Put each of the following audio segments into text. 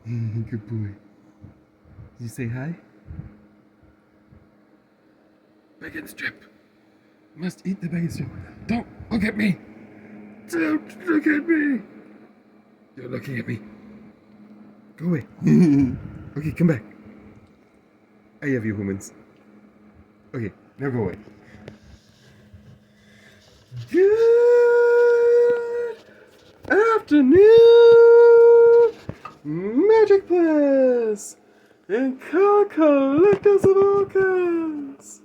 Good boy. Did you say hi? Bacon strip. Must eat the bacon strip. Don't look at me. Don't look at me. You're looking at me. Go away. Okay, come back. I have you, humans. Okay, now go away. Good afternoon, Magic Bliss and collectors of all kinds.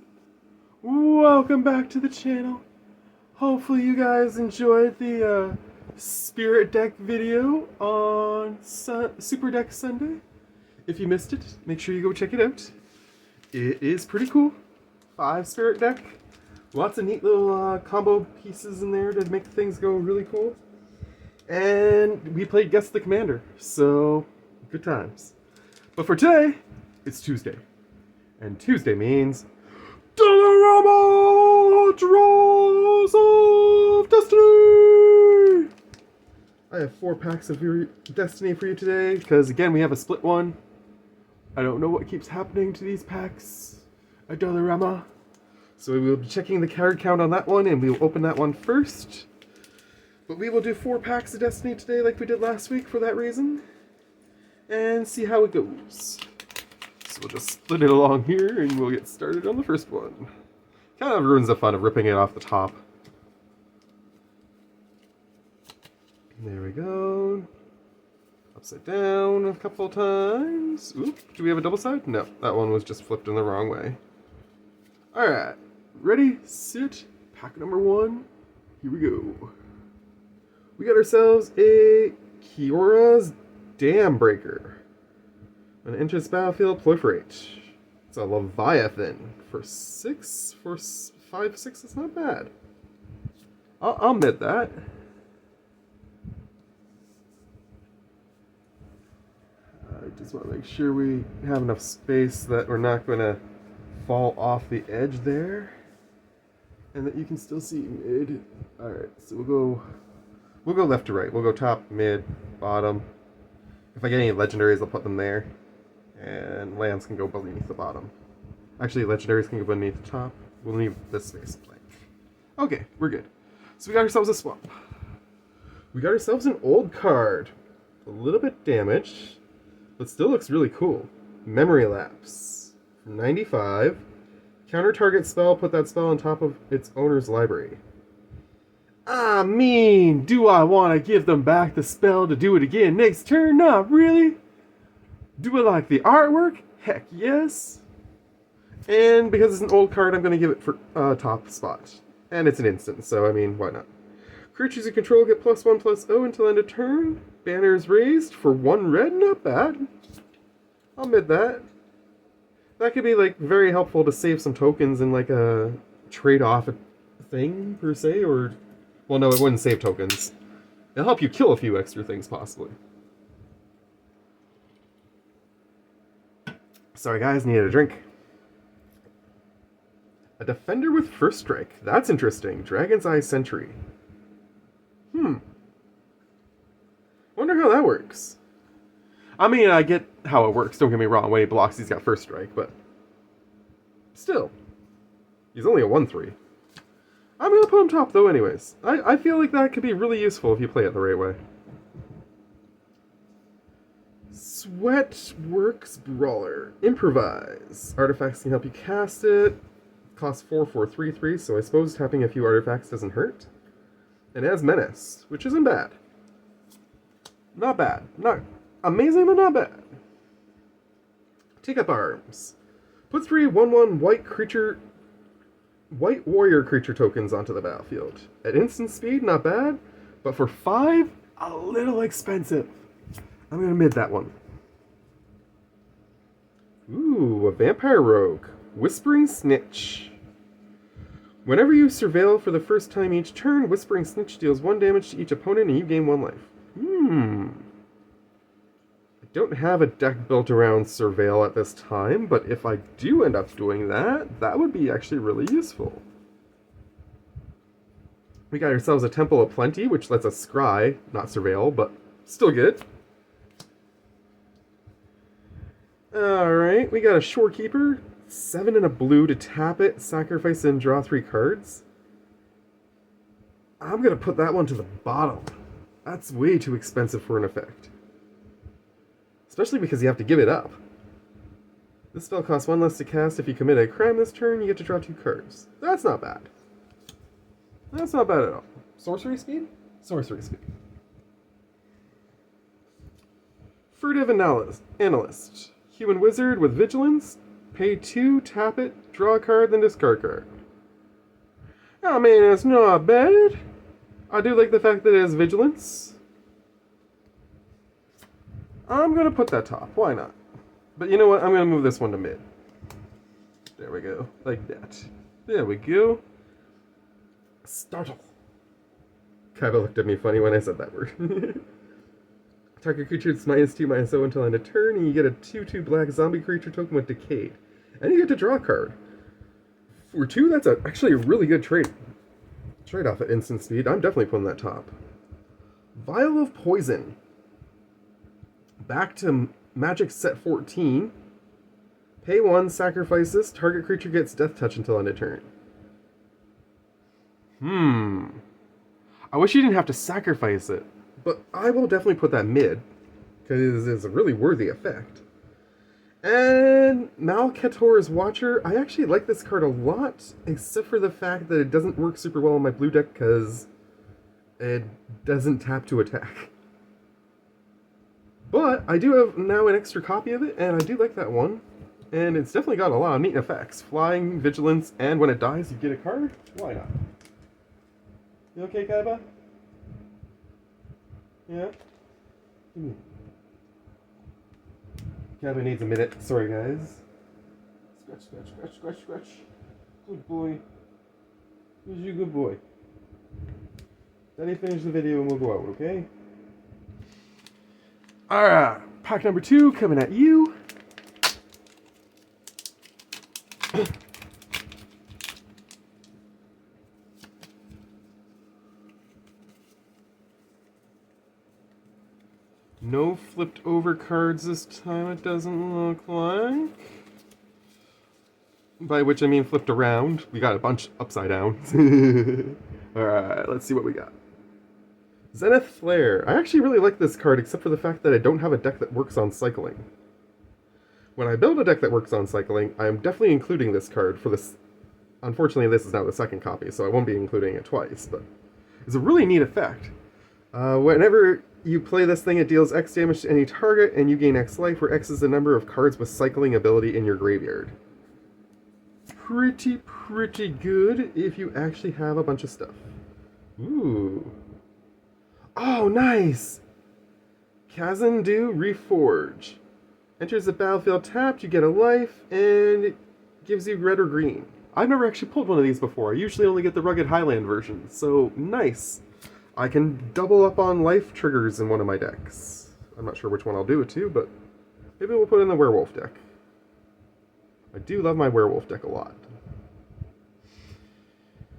Welcome back to the channel. Hopefully you guys enjoyed the Spirit Deck video on Super Deck Sunday. If you missed it, make sure you go check it out. It is pretty cool. 5 Spirit Deck. Lots of neat little combo pieces in there to make things go really cool. And we played Guess the Commander, so good times. But for today, it's Tuesday. And Tuesday means Dollarama Draws of Destiny! I have 4 packs of your Destiny for you today, because again, we have a split one. I don't know what keeps happening to these packs at Dollarama. So we will be checking the card count on that one, and we will open that one first. But we will do 4 packs of Destiny today like we did last week for that reason. And see how it goes. So we'll just split it along here, and we'll get started on the first one. Kind of ruins the fun of ripping it off the top. There we go. Upside down a couple times. Oop, do we have a double side? No, that one was just flipped in the wrong way. Alright, ready, sit, pack number 1, here we go. We got ourselves a Kiora's Dam Breaker. When it enters battlefield, proliferate. It's a Leviathan. For 6, for 5, 6, it's not bad. I'll admit that. I just want to make sure we have enough space that we're not going to fall off the edge there, and that you can still see mid. Alright, so we'll go left to right. We'll go top, mid, bottom. If I get any legendaries, I'll put them there, and lands can go beneath the bottom. Actually, legendaries can go beneath the top. We'll leave this space blank. Okay, we're good. So we got ourselves a swap. We got ourselves an old card. A little bit damaged, but still looks really cool. Memory Lapse. 95. Counter target spell, put that spell on top of its owner's library. I mean, do I want to give them back the spell to do it again next turn? Not really. Do I like the artwork? Heck yes. And because it's an old card, I'm going to give it for top spot. And it's an instant, so I mean, why not? Creatures you control get +1/+0 until end of turn. Banners raised for 1 red, not bad. I'll admit that. That could be like very helpful to save some tokens in like a trade-off thing per se, or well, no, it wouldn't save tokens. It'll help you kill a few extra things possibly. Sorry guys, needed a drink. A defender with first strike. That's interesting. Dragon's Eye Sentry. Wonder how that works. I mean, I get how it works, don't get me wrong. When he blocks, he's got first strike, but still. He's only a 1/3. I'm going to put him top, though, anyways. I feel like that could be really useful if you play it the right way. Sweatworks Brawler. Improvise. Artifacts can help you cast it. Costs 4/4/3/3, so I suppose tapping a few artifacts doesn't hurt. And it has Menace, which isn't bad. Not bad. Not amazing, but not bad. Take Up Arms. Put 3 1/1 white warrior creature tokens onto the battlefield. At instant speed, not bad, but for 5, a little expensive. I'm gonna mid that one. Ooh, a Vampire Rogue. Whispering Snitch. Whenever you surveil for the first time each turn, Whispering Snitch deals 1 damage to each opponent and you gain 1 life. I don't have a deck built around Surveil at this time, but if I do end up doing that, that would be actually really useful. We got ourselves a Temple of Plenty, which lets us scry, not Surveil, but still good. Alright, we got a Shorekeeper. 7 and a blue to tap it, sacrifice and draw 3 cards. I'm gonna put that one to the bottom. That's way too expensive for an effect. Especially because you have to give it up. This spell costs 1 less to cast. If you commit a crime this turn, you get to draw 2 cards. That's not bad. That's not bad at all. Sorcery speed? Sorcery speed. Furtive Analyst. Human Wizard with Vigilance. Pay 2, tap it, draw a card, then discard a card. I mean, it's not bad. I do like the fact that it has Vigilance. I'm going to put that top. Why not? But you know what? I'm going to move this one to mid. There we go. Like that. There we go. Startle. Kaiba looked at me funny when I said that word. Target creature is -2/-0 until end of turn, and you get a 2/2 black zombie creature token with Decayed. And you get to draw a card. For 2, that's actually a really good trade-off at instant speed. I'm definitely putting that top. Vial of Poison. Back to Magic Set 14. Pay 1, sacrifice this. Target creature gets Death Touch until end of turn. I wish you didn't have to sacrifice it. But I will definitely put that mid. Because it's a really worthy effect. And Malcator's Watcher. I actually like this card a lot. Except for the fact that it doesn't work super well on my blue deck. Because it doesn't tap to attack. But I do have now an extra copy of it, and I do like that one. And it's definitely got a lot of neat effects. Flying, Vigilance, and when it dies, you get a card. Why not? You okay, Kaiba? Yeah? Kaiba needs a minute. Sorry, guys. Scratch. Good boy. Who's your good boy? Let me finish the video and we'll go out, okay? Alright, pack number 2 coming at you. No flipped over cards this time, it doesn't look like. By which I mean flipped around. We got a bunch upside down. Alright, let's see what we got. Zenith Flare. I actually really like this card, except for the fact that I don't have a deck that works on cycling. When I build a deck that works on cycling, I am definitely including this card for this. Unfortunately, this is now the second copy, so I won't be including it twice, but it's a really neat effect. Whenever you play this thing, it deals X damage to any target, and you gain X life, where X is the number of cards with cycling ability in your graveyard. Pretty good if you actually have a bunch of stuff. Ooh. Oh, nice! Kazandu Reforge. Enters the battlefield tapped, you get a life, and it gives you red or green. I've never actually pulled one of these before. I usually only get the Rugged Highland version, so nice. I can double up on life triggers in one of my decks. I'm not sure which one I'll do it to, but maybe we'll put in the werewolf deck. I do love my werewolf deck a lot.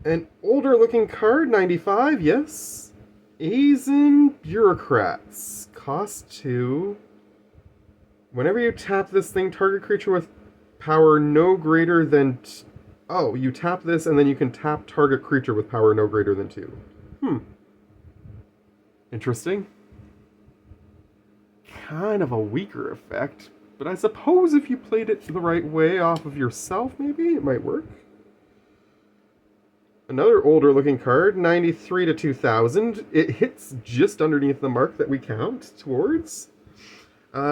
An older looking card, 95, yes. Asian Bureaucrats. Cost 2. Whenever you tap this thing, target creature with power no greater than... Oh, you tap this and then you can tap target creature with power no greater than 2. Interesting. Kind of a weaker effect, but I suppose if you played it the right way off of yourself, maybe it might work. Another older looking card, 93 to 2000. It hits just underneath the mark that we count towards.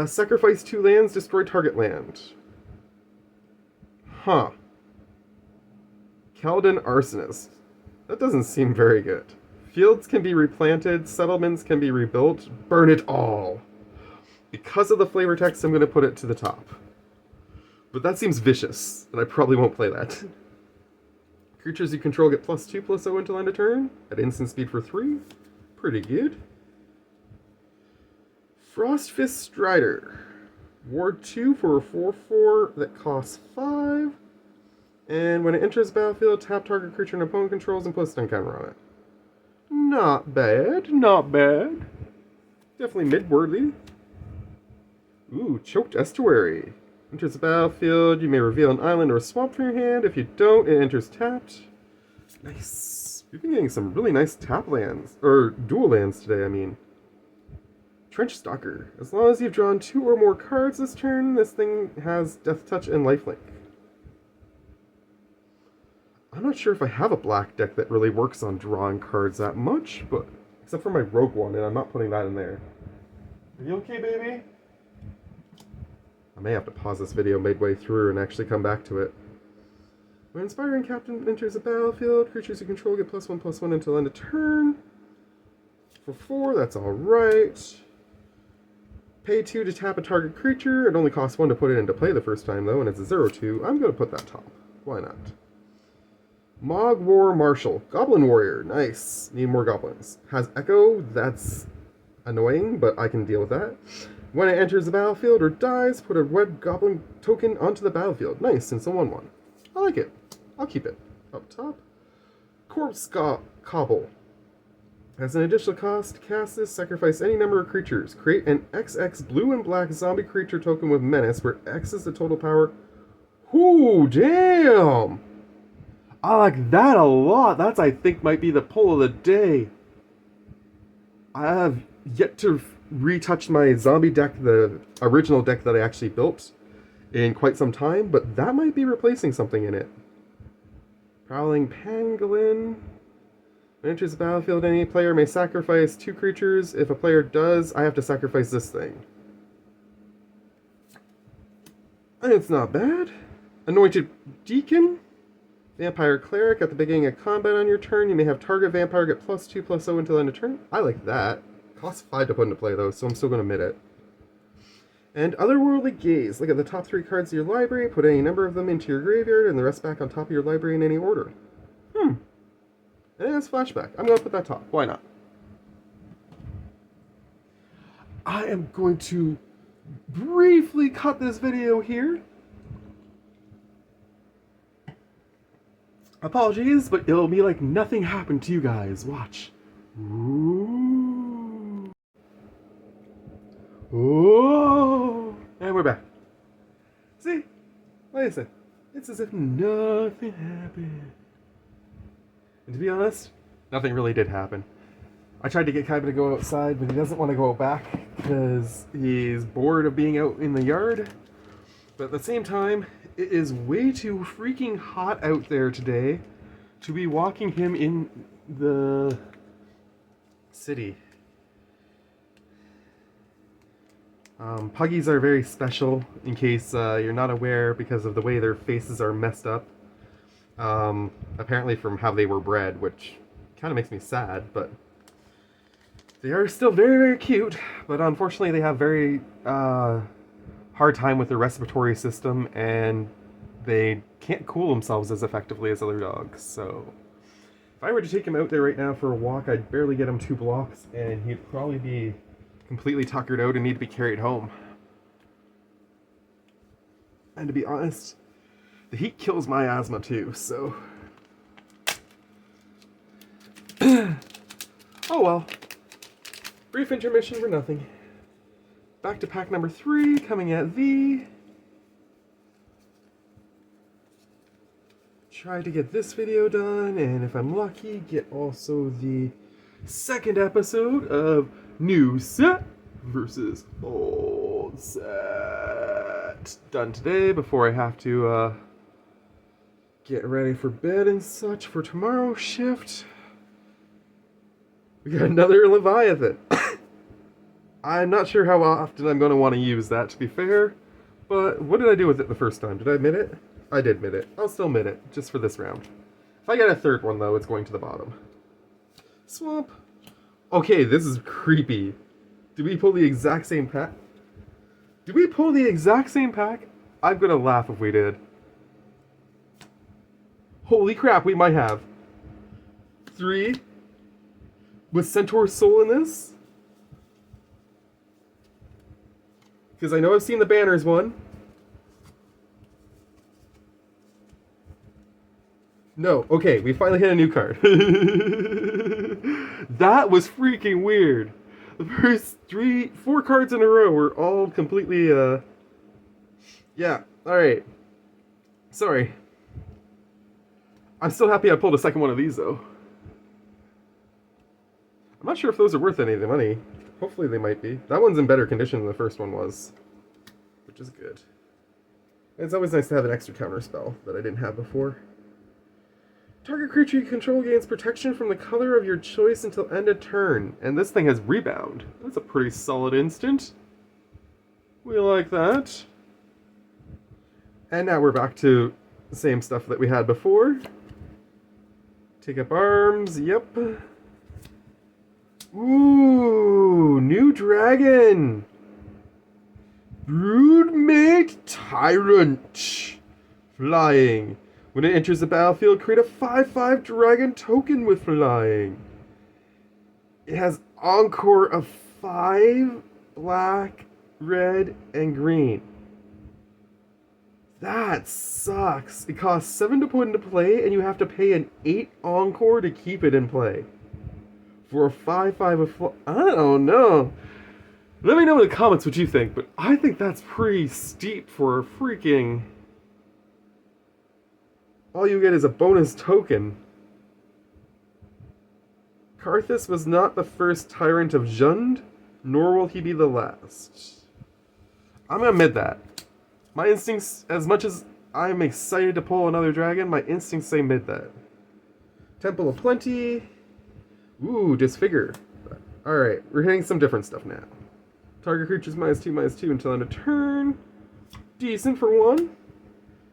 Sacrifice 2 lands, destroy target land. Huh. Keldon Arsonist. That doesn't seem very good. Fields can be replanted, settlements can be rebuilt, burn it all. Because of the flavor text, I'm going to put it to the top. But that seems vicious, and I probably won't play that. Creatures you control get +2/+0 until end of turn, at instant speed for 3. Pretty good. Frostfist Strider. Ward 2 for a 4/4 that costs 5. And when it enters the battlefield, tap target creature an opponent controls and put a stun counter on it. Not bad, not bad. Definitely mid-worthy. Ooh, Choked Estuary. Enters the battlefield. You may reveal an island or a swamp from your hand. If you don't, it enters tapped. Nice. We've been getting some really nice tap lands. Or dual lands today, I mean. Trench Stalker. As long as you've drawn 2 or more cards this turn, this thing has Death Touch and Lifelink. I'm not sure if I have a black deck that really works on drawing cards that much, but except for my Rogue one, and I'm not putting that in there. Are you okay, baby? I may have to pause this video midway through and actually come back to it. When Inspiring Captain enters the battlefield, creatures you control get +1/+1 until end of turn. For 4, that's alright. Pay 2 to tap a target creature. It only costs 1 to put it into play the first time, though, and it's a 0/2. I'm going to put that top. Why not? Mog War Marshal. Goblin Warrior. Nice. Need more goblins. Has Echo. That's annoying, but I can deal with that. When it enters the battlefield or dies, put a red goblin token onto the battlefield. Nice. It's a 1/1. I like it. I'll keep it. Up top. Corpse Cobble. As an additional cost, cast this, sacrifice any number of creatures. Create an XX blue and black zombie creature token with menace, where X is the total power. Ooh, damn! I like that a lot. That's, I think, might be the pull of the day. I have yet to retouch my zombie deck, the original deck that I actually built, in quite some time, but that might be replacing something in it. Prowling Pangolin. When enters the battlefield, any player may sacrifice 2 creatures. If a player does, I have to sacrifice this thing. And it's not bad. Anointed Deacon. Vampire Cleric. At the beginning of combat on your turn, you may have target vampire get +2/+0 until end of turn. I like that. Costs 5 to put into play, though, so I'm still going to admit it. And Otherworldly Gaze. Look at the top 3 cards of your library, put any number of them into your graveyard, and the rest back on top of your library in any order. And it has Flashback. I'm going to put that top. Why not? I am going to briefly cut this video here. Apologies, but it'll be like nothing happened to you guys. Watch. Ooh. Oh. And we're back. See? Like I said, it's as if nothing happened. And to be honest, nothing really did happen. I tried to get Kaiba to go outside, but he doesn't want to go back because he's bored of being out in the yard. But at the same time, it is way too freaking hot out there today to be walking him in the city. Puggies are very special, in case you're not aware, because of the way their faces are messed up. Apparently from how they were bred, which kind of makes me sad, but they are still very, very cute, but unfortunately they have very hard time with their respiratory system, and they can't cool themselves as effectively as other dogs. So if I were to take him out there right now for a walk, I'd barely get him 2 blocks, and he'd probably be completely tuckered out and need to be carried home. And to be honest, the heat kills my asthma too, so... oh well. Brief intermission for nothing. Back to pack number 3, coming at thee. Try to get this video done, and if I'm lucky, get also the second episode of New Set versus Old Set done today before I have to get ready for bed and such for tomorrow's shift. We got another Leviathan. I'm not sure how often I'm going to want to use that, to be fair, but what did I do with it the first time? Did I admit it? I did admit it. I'll still admit it, just for this round. If I get a third one, though, it's going to the bottom. Swamp. Okay, this is creepy. Did we pull the exact same pack? Did we pull the exact same pack? I'm gonna laugh if we did. Holy crap, we might have. 3 with Centaur Soul in this? Because I know I've seen the banners one. No, okay, we finally hit a new card. That was freaking weird. The first 4 cards in a row were all completely Yeah, alright. Sorry. I'm still happy I pulled a second one of these, though. I'm not sure if those are worth any of the money. Hopefully they might be. That one's in better condition than the first one was, which is good. It's always nice to have an extra counter spell that I didn't have before. Target creature you control gains protection from the color of your choice until end of turn. And this thing has rebound. That's a pretty solid instant. We like that. And now we're back to the same stuff that we had before. Take up arms, yep. Ooh, new dragon. Broodmate Tyrant. Flying. When it enters the battlefield, create a 5/5 dragon token with flying. It has encore of 5 black, red, and green. That sucks. It costs 7 to put into play, and you have to pay an 8 encore to keep it in play. For a 5/5 of I don't know. Let me know in the comments what you think, but I think that's pretty steep for a freaking... All you get is a bonus token. Karthus was not the first tyrant of Jund, nor will he be the last. I'm gonna admit that. My instincts, as much as I'm excited to pull another dragon, my instincts say mid that. Temple of Plenty. Ooh, Disfigure. Alright, we're hitting some different stuff now. Target creatures -2/2 until end of turn. Decent for one.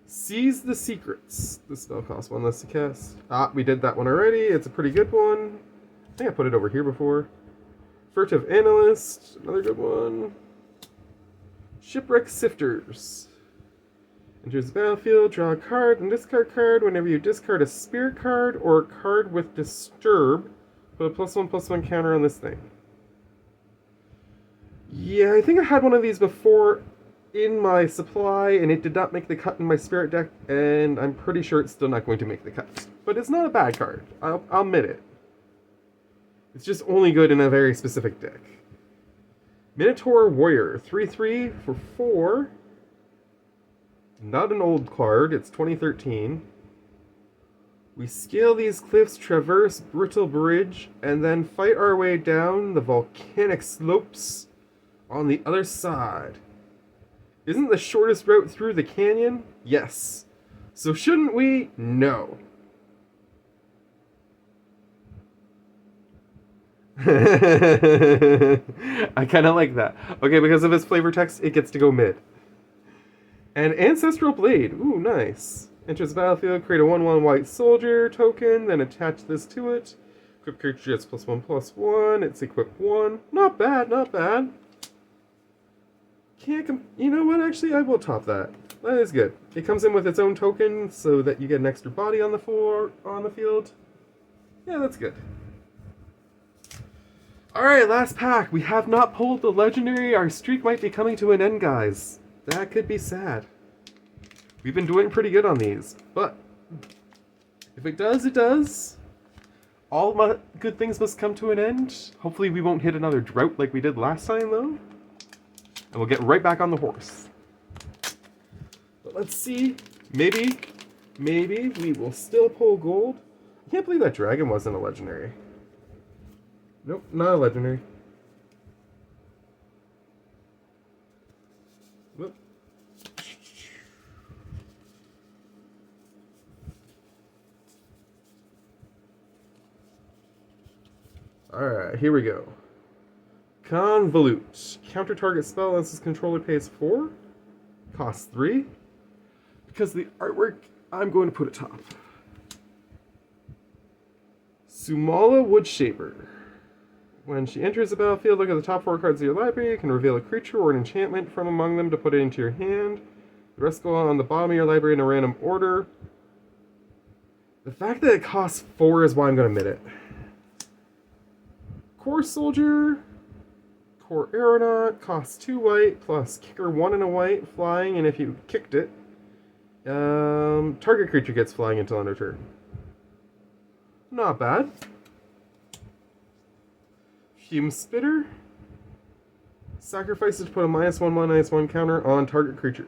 Seize the Secrets. This spell costs 1 less to cast. Ah, we did that one already. It's a pretty good one. I think I put it over here before. Furtive Analyst. Another good one. Shipwreck Sifters. Enters the battlefield, draw a card, and discard card. Whenever you discard a spirit card or a card with Disturb, put a +1/+1 counter on this thing. Yeah, I think I had one of these before in my supply, and it did not make the cut in my spirit deck, and I'm pretty sure it's still not going to make the cut. But it's not a bad card. I'll admit it. It's just only good in a very specific deck. Minotaur Warrior, 3/3 for 4. Not an old card, it's 2013. We scale these cliffs, traverse Brittle Bridge, and then fight our way down the volcanic slopes on the other side. Isn't the shortest route through the canyon? Yes. So shouldn't we? No. I kind of like that. Okay, because of its flavor text, it gets to go mid. And Ancestral Blade. Ooh, nice. Enters the battlefield, create a 1/1 white soldier token, then attach this to it. Equip creature gets +1/+1. It's equipped 1. Not bad, not bad. You know what? Actually, I will top that. That is good. It comes in with its own token, so that you get an extra body on the field. Yeah, that's good. Alright, last pack. We have not pulled the legendary. Our streak might be coming to an end, guys. That could be sad. We've been doing pretty good on these, but if it does, it does. All good things must come to an end. Hopefully we won't hit another drought like we did last time, though. And we'll get right back on the horse. But let's see. Maybe we will still pull gold. I can't believe that dragon wasn't a legendary. Nope, not a legendary. Whoop. Alright, here we go. Convolute. Counter target spell unless its controller pays 4. Costs 3. Because of the artwork, I'm going to put it top. Sumala Woodshaper. When she enters the battlefield, look at the top 4 cards of your library. You can reveal a creature or an enchantment from among them to put it into your hand. The rest go on the bottom of your library in a random order. The fact that it costs 4 is why I'm going to admit it. Core Soldier. Core Aeronaut. Costs 2 white, plus kicker 1 and a white, flying, and if you kicked it, target creature gets flying until end of turn. Not bad. Fume Spitter. Sacrifices to put a -1/-1 counter on target creature.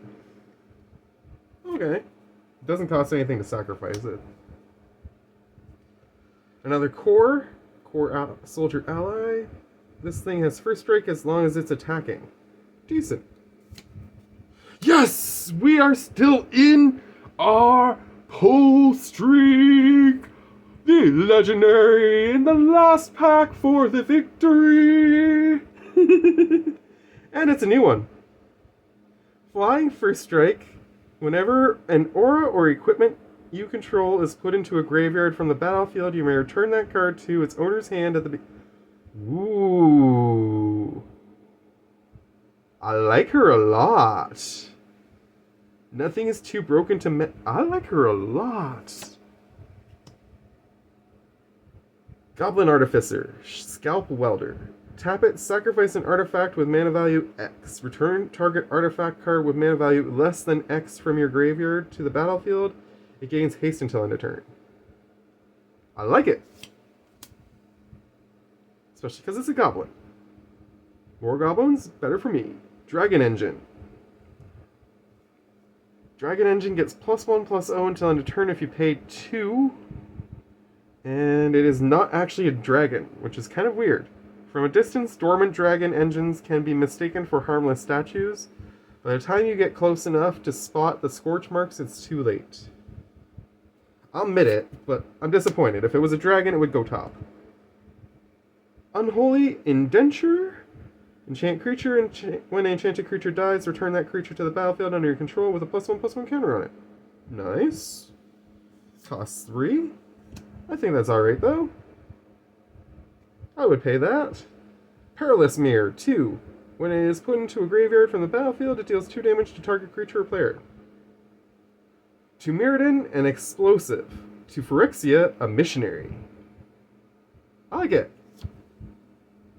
Okay. Doesn't cost anything to sacrifice it. Another core soldier ally. This thing has first strike as long as it's attacking. Decent. Yes! We are still in our pull streak! The legendary in the last pack for the victory! And it's a new one. Flying first strike. Whenever an aura or equipment you control is put into a graveyard from the battlefield, you may return that card to its owner's hand at the Ooh. I like her a lot. Nothing is too broken to I like her a lot. Goblin Artificer. Scalp Welder. Tap it, sacrifice an artifact with mana value X. Return target artifact card with mana value less than X from your graveyard to the battlefield. It gains haste until end of turn. I like it. Especially because it's a goblin. More goblins, better for me. Dragon Engine. Dragon Engine gets +1/+0 until end of turn if you pay 2. And it is not actually a dragon, which is kind of weird. From a distance, dormant dragon engines can be mistaken for harmless statues. By the time you get close enough to spot the scorch marks, it's too late. I'll admit it, but I'm disappointed. If it was a dragon, it would go top. Unholy Indenture. Enchant creature, when an enchanted creature dies, return that creature to the battlefield under your control with a +1/+1 counter on it. Nice. Costs 3. I think that's alright, though. I would pay that. Perilous Mirror, 2. When it is put into a graveyard from the battlefield, it deals 2 damage to target creature or player. To Mirrodin, an explosive. To Phyrexia, a missionary. I like it.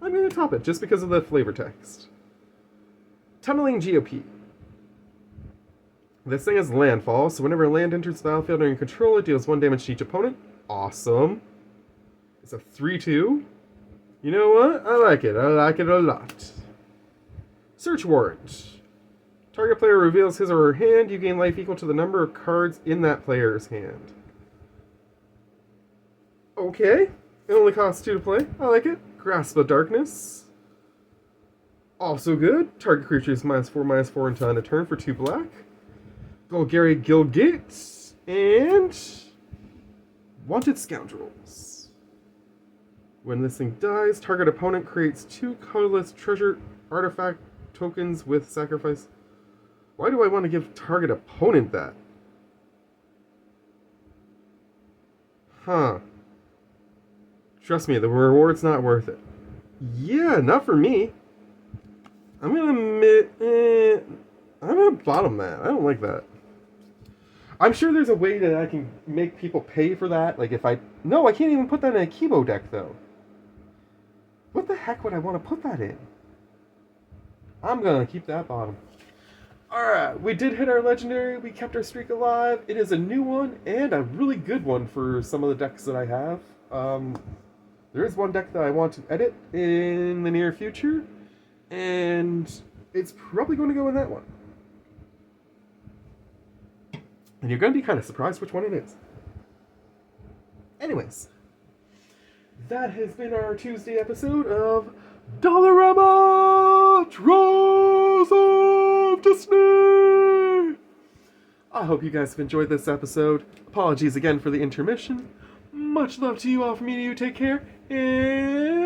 I'm going to top it just because of the flavor text. Tunneling GOP. This thing has landfall, so whenever a land enters the battlefield under your control, it deals 1 damage to each opponent. Awesome. It's a 3/2. You know what? I like it. I like it a lot. Search Warrant. Target player reveals his or her hand. You gain life equal to the number of cards in that player's hand. Okay. It only costs 2 to play. I like it. Grasp of Darkness. Also good. Target creature is -4/-4 until end of turn for 2 black. Golgari Gilgit. And Wanted Scoundrels. When this thing dies, target opponent creates 2 colorless treasure artifact tokens with sacrifice. Why do I want to give target opponent that? Huh. Trust me, the reward's not worth it. Yeah, not for me. I'm gonna admit, I'm gonna bottom that. I don't like that. I'm sure there's a way that I can make people pay for that. Like if no, I can't even put that in a Keybo deck though. What the heck would I want to put that in? I'm gonna keep that bottom. Alright, we did hit our legendary. We kept our streak alive. It is a new one and a really good one for some of the decks that I have. There is one deck that I want to edit in the near future, and it's probably going to go in that one. And you're going to be kind of surprised which one it is. Anyways, that has been our Tuesday episode of Dollarama Draws of Disney! I hope you guys have enjoyed this episode. Apologies again for the intermission. Much love to you all from me to you. Take care, and